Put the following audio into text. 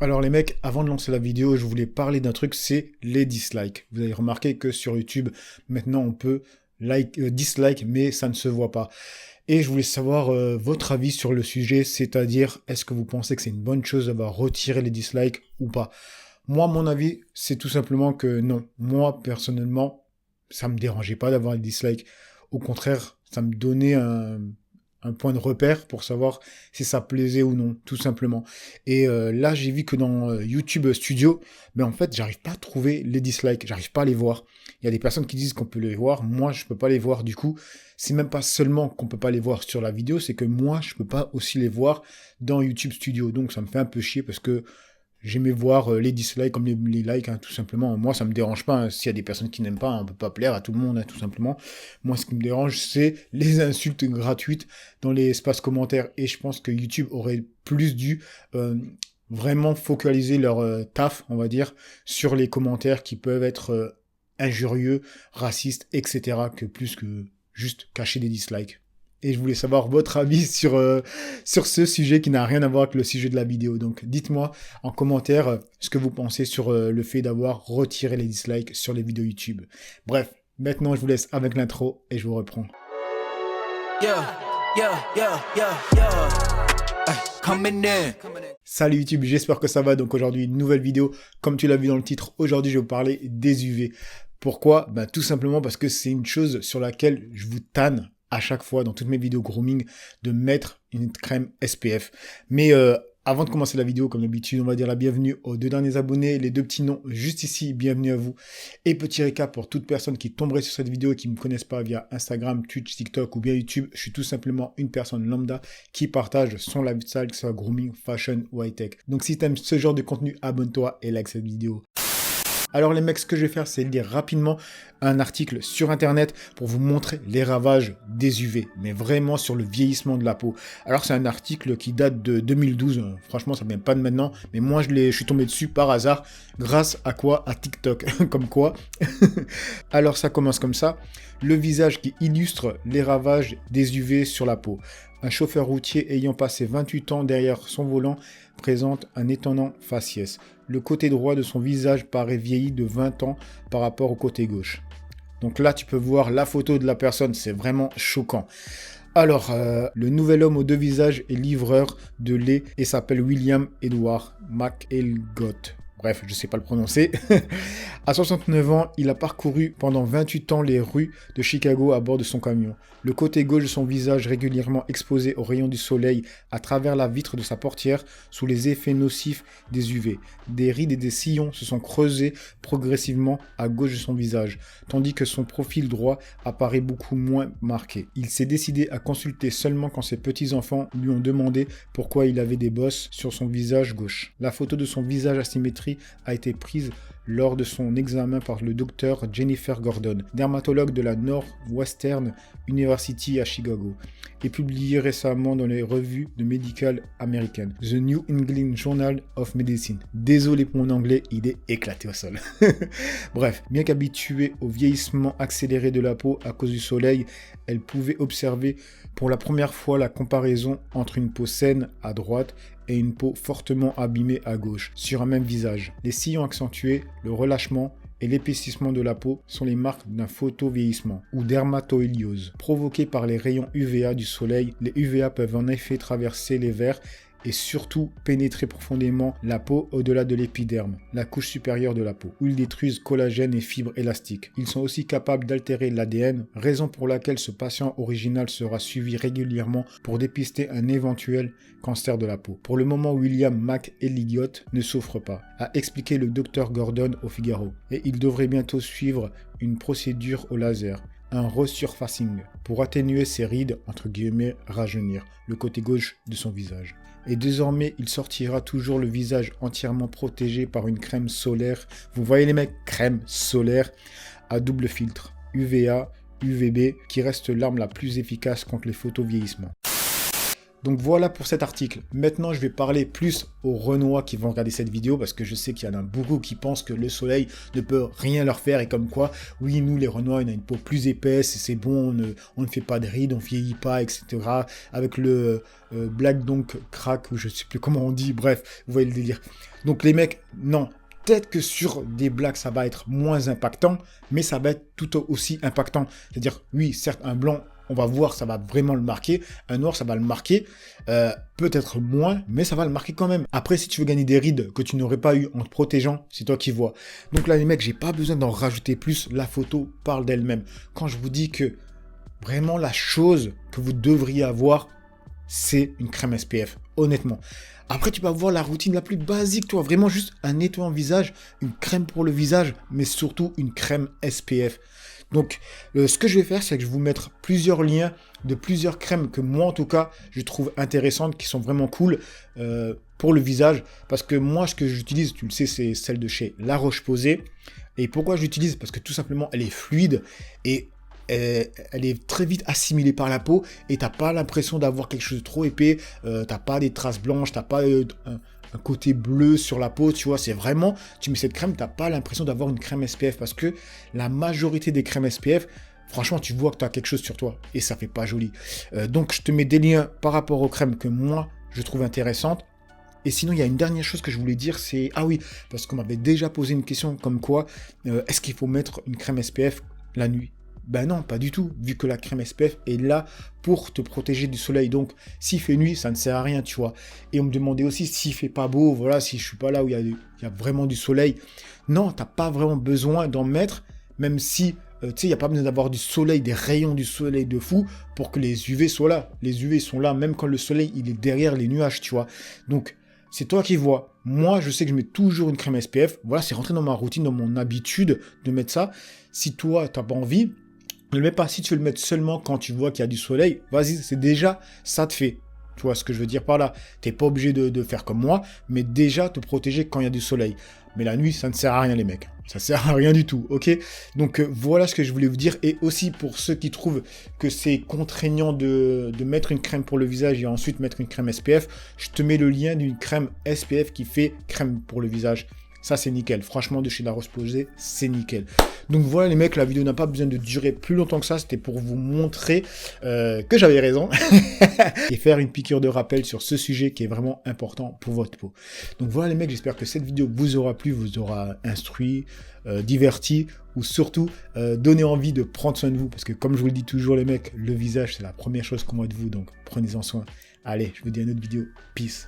Alors les mecs, avant de lancer la vidéo, je voulais parler d'un truc, c'est les dislikes. Vous avez remarqué que sur YouTube, maintenant on peut dislike, mais ça ne se voit pas. Et je voulais savoir votre avis sur le sujet, c'est-à-dire, est-ce que vous pensez que c'est une bonne chose d'avoir retiré les dislikes ou pas? Moi, mon avis, c'est tout simplement que non. Moi, personnellement, ça me dérangeait pas d'avoir les dislikes. Au contraire, ça me donnait un point de repère pour savoir si ça plaisait ou non, tout simplement. Et là, j'ai vu que dans YouTube Studio, mais en fait, j'arrive pas à trouver les dislikes, j'arrive pas à les voir. Il y a des personnes qui disent qu'on peut les voir, moi, je peux pas les voir. Du coup, c'est même pas seulement qu'on peut pas les voir sur la vidéo, c'est que moi, je peux pas aussi les voir dans YouTube Studio. Donc, ça me fait un peu chier parce que j'aimais voir les dislikes comme les likes, hein, tout simplement. Moi, ça me dérange pas, hein. S'il y a des personnes qui n'aiment pas, on peut pas plaire à tout le monde, hein, tout simplement. Moi, ce qui me dérange, c'est les insultes gratuites dans les espaces commentaires. Et je pense que YouTube aurait plus dû vraiment focaliser leur taf, on va dire, sur les commentaires qui peuvent être injurieux, racistes, etc., que plus que juste cacher des dislikes. Et je voulais savoir votre avis sur ce sujet qui n'a rien à voir avec le sujet de la vidéo. Donc dites-moi en commentaire ce que vous pensez sur le fait d'avoir retiré les dislikes sur les vidéos YouTube. Bref, maintenant je vous laisse avec l'intro et je vous reprends. Salut YouTube, j'espère que ça va. Donc aujourd'hui, une nouvelle vidéo. Comme tu l'as vu dans le titre, aujourd'hui je vais vous parler des UV. Pourquoi? Tout simplement parce que c'est une chose sur laquelle je vous tanne à chaque fois dans toutes mes vidéos grooming de mettre une crème SPF. Mais avant de commencer la vidéo, comme d'habitude, on va dire la bienvenue aux 2 derniers abonnés, les 2 petits noms juste ici, bienvenue à vous. Et petit récap pour toute personne qui tomberait sur cette vidéo et qui ne me connaissent pas via Instagram, Twitch, TikTok ou bien YouTube, je suis tout simplement une personne lambda qui partage son lifestyle, que ce soit grooming, fashion ou high-tech. Donc si tu aimes ce genre de contenu, abonne-toi et like cette vidéo. Alors les mecs, ce que je vais faire, c'est lire rapidement un article sur internet pour vous montrer les ravages des UV, mais vraiment sur le vieillissement de la peau. Alors c'est un article qui date de 2012, franchement ça ne vient pas de maintenant, mais moi je suis tombé dessus par hasard, grâce à quoi? À TikTok, comme quoi. Alors ça commence comme ça, le visage qui illustre les ravages des UV sur la peau. Un chauffeur routier ayant passé 28 ans derrière son volant présente un étonnant faciès. Le côté droit de son visage paraît vieilli de 20 ans par rapport au côté gauche. Donc là, tu peux voir la photo de la personne, c'est vraiment choquant. Alors, le nouvel homme aux 2 visages est livreur de lait et s'appelle William Edward McElgott. Bref, je ne sais pas le prononcer. À 69 ans, il a parcouru pendant 28 ans les rues de Chicago à bord de son camion. Le côté gauche de son visage régulièrement exposé aux rayons du soleil à travers la vitre de sa portière sous les effets nocifs des UV. Des rides et des sillons se sont creusés progressivement à gauche de son visage, tandis que son profil droit apparaît beaucoup moins marqué. Il s'est décidé à consulter seulement quand ses petits-enfants lui ont demandé pourquoi il avait des bosses sur son visage gauche. La photo de son visage asymétrique a été prise lors de son examen par le docteur Jennifer Gordon, dermatologue de la Northwestern University à Chicago, et publiée récemment dans les revues de médicales américaines, The New England Journal of Medicine. Désolé pour mon anglais, il est éclaté au sol. Bref, bien qu'habituée au vieillissement accéléré de la peau à cause du soleil, elle pouvait observer pour la première fois la comparaison entre une peau saine à droite et une peau fortement abîmée à gauche, sur un même visage. Les sillons accentués, le relâchement et l'épaississement de la peau sont les marques d'un photovieillissement ou dermatoïliose. Provoqués par les rayons UVA du soleil, les UVA peuvent en effet traverser les vers et surtout pénétrer profondément la peau au-delà de l'épiderme, la couche supérieure de la peau, où ils détruisent collagène et fibres élastiques. Ils sont aussi capables d'altérer l'ADN, raison pour laquelle ce patient original sera suivi régulièrement pour dépister un éventuel cancer de la peau. Pour le moment, William McElligott ne souffre pas, a expliqué le Dr Gordon au Figaro, et il devrait bientôt suivre une procédure au laser, un resurfacing, pour atténuer ses rides, entre guillemets, rajeunir, le côté gauche de son visage. Et désormais, il sortira toujours le visage entièrement protégé par une crème solaire. Vous voyez les mecs, crème solaire à double filtre, UVA, UVB, qui reste l'arme la plus efficace contre les photovieillissements. Donc voilà pour cet article. Maintenant, je vais parler plus aux Renois qui vont regarder cette vidéo parce que je sais qu'il y en a beaucoup qui pensent que le soleil ne peut rien leur faire et comme quoi, oui, nous les Renois, on a une peau plus épaisse et c'est bon, on ne fait pas de rides, on vieillit pas, etc. Avec le black donc crack ou je sais plus comment on dit, bref, vous voyez le délire. Donc les mecs, non. Peut-être que sur des blacks, ça va être moins impactant, mais ça va être tout aussi impactant. C'est-à-dire, oui, certes, un blanc, on va voir, ça va vraiment le marquer. Un noir, ça va le marquer. Peut-être moins, mais ça va le marquer quand même. Après, si tu veux gagner des rides que tu n'aurais pas eu en te protégeant, c'est toi qui vois. Donc là, les mecs, j'ai pas besoin d'en rajouter plus. La photo parle d'elle-même. Quand je vous dis que vraiment la chose que vous devriez avoir, c'est une crème SPF, honnêtement. Après, tu peux avoir la routine la plus basique, toi, vraiment juste un nettoyant visage, une crème pour le visage, mais surtout une crème SPF. Donc, ce que je vais faire, c'est que je vais vous mettre plusieurs liens de plusieurs crèmes que moi, en tout cas, je trouve intéressantes, qui sont vraiment cool pour le visage. Parce que moi, ce que j'utilise, tu le sais, c'est celle de chez La Roche-Posay. Et pourquoi je l'utilise? Parce que tout simplement, elle est fluide et elle est très vite assimilée par la peau et t'as pas l'impression d'avoir quelque chose de trop épais, t'as pas des traces blanches, t'as pas un côté bleu sur la peau, tu vois, c'est vraiment, tu mets cette crème, t'as pas l'impression d'avoir une crème SPF parce que la majorité des crèmes SPF, franchement, tu vois que tu as quelque chose sur toi et ça fait pas joli. Donc, je te mets des liens par rapport aux crèmes que moi, je trouve intéressantes. Et sinon, il y a une dernière chose que je voulais dire, c'est... Ah oui, parce qu'on m'avait déjà posé une question comme quoi, est-ce qu'il faut mettre une crème SPF la nuit? Ben non, pas du tout, vu que la crème SPF est là pour te protéger du soleil. Donc, s'il fait nuit, ça ne sert à rien, tu vois. Et on me demandait aussi s'il fait pas beau, voilà, si je suis pas là où il y a vraiment du soleil. Non, t'as pas vraiment besoin d'en mettre, même si, tu sais, il n'y a pas besoin d'avoir du soleil, des rayons du soleil de fou pour que les UV soient là. Les UV sont là, même quand le soleil, il est derrière les nuages, tu vois. Donc, c'est toi qui vois. Moi, je sais que je mets toujours une crème SPF. Voilà, c'est rentré dans ma routine, dans mon habitude de mettre ça. Si toi, t'as pas envie... Ne le mets pas. Si tu veux le mettre seulement quand tu vois qu'il y a du soleil, vas-y, c'est déjà, ça te fait. Tu vois ce que je veux dire par là? T'es pas obligé de faire comme moi, mais déjà te protéger quand il y a du soleil. Mais la nuit, ça ne sert à rien, les mecs. Ça sert à rien du tout, ok? Donc voilà ce que je voulais vous dire. Et aussi pour ceux qui trouvent que c'est contraignant de mettre une crème pour le visage et ensuite mettre une crème SPF, je te mets le lien d'une crème SPF qui fait crème pour le visage. Ça, c'est nickel. Franchement, de chez La Roche-Posay, c'est nickel. Donc voilà les mecs, la vidéo n'a pas besoin de durer plus longtemps que ça. C'était pour vous montrer que j'avais raison. Et faire une piqûre de rappel sur ce sujet qui est vraiment important pour votre peau. Donc voilà les mecs, j'espère que cette vidéo vous aura plu, vous aura instruit, diverti, ou surtout donné envie de prendre soin de vous. Parce que comme je vous le dis toujours les mecs, le visage c'est la première chose qu'on voit de vous. Donc prenez-en soin. Allez, je vous dis à une autre vidéo. Peace.